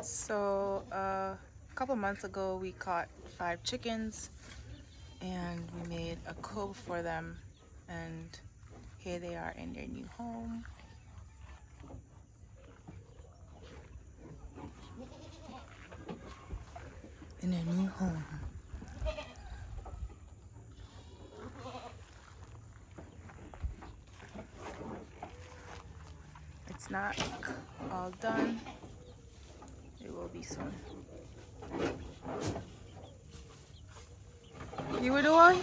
So a couple months ago we caught 5 chickens and we made a coop for them, and here they are in their new home. In their new home. It's not all done. It will be soon. You were the one?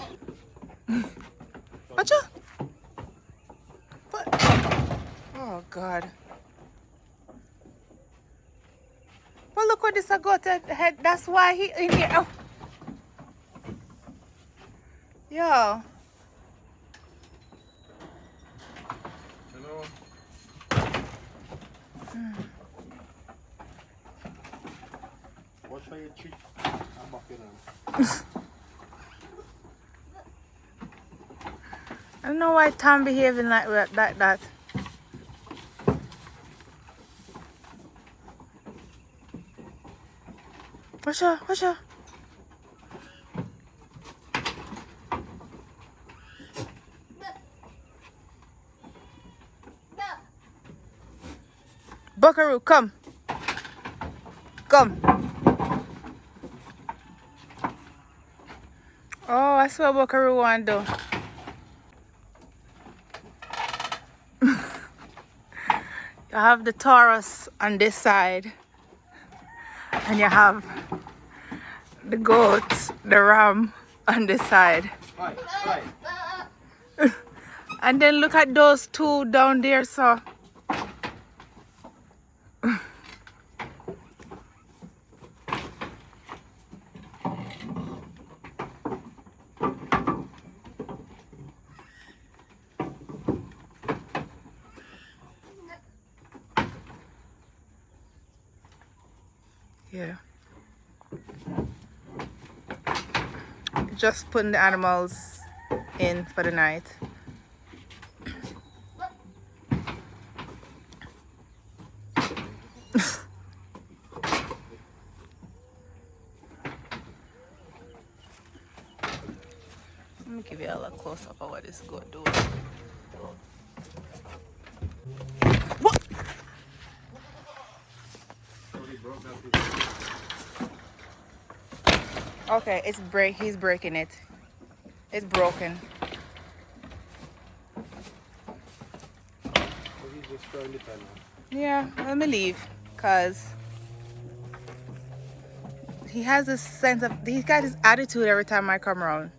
Watcha? What? Oh God. Well, look what this I got to head. That's why he in here. Oh. Yo. Hello. Watch how you treat I'm back in. I don't know why Tom behaving like that. Watch out. Buckaroo, come. Oh, I swear Buckaroo want to. You have the Taurus on this side, and you have the goat, the ram on this side. Right. And then look at those two down there, so. Yeah. Just putting the animals in for the night. Let me give you a little close up of what this goat doing. What? Okay, he's breaking it. It's broken. Yeah, let me leave, cause he has this sense of, he's got this attitude every time I come around.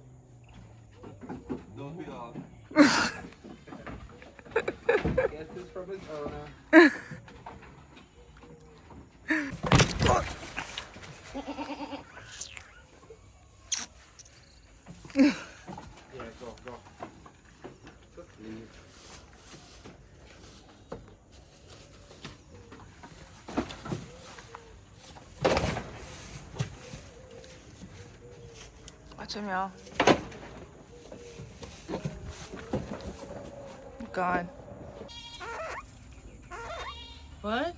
Don't we all? Guess this from his owner. Yeah, go. Just leave. Watch him, y'all. Gone. What?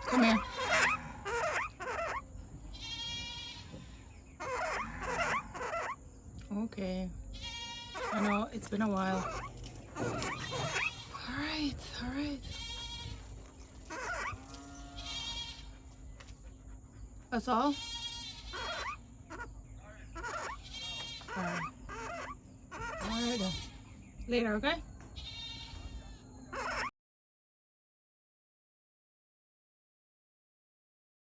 Come here. Okay. I know, it's been a while. Alright. That's all? Alright then. Later, okay?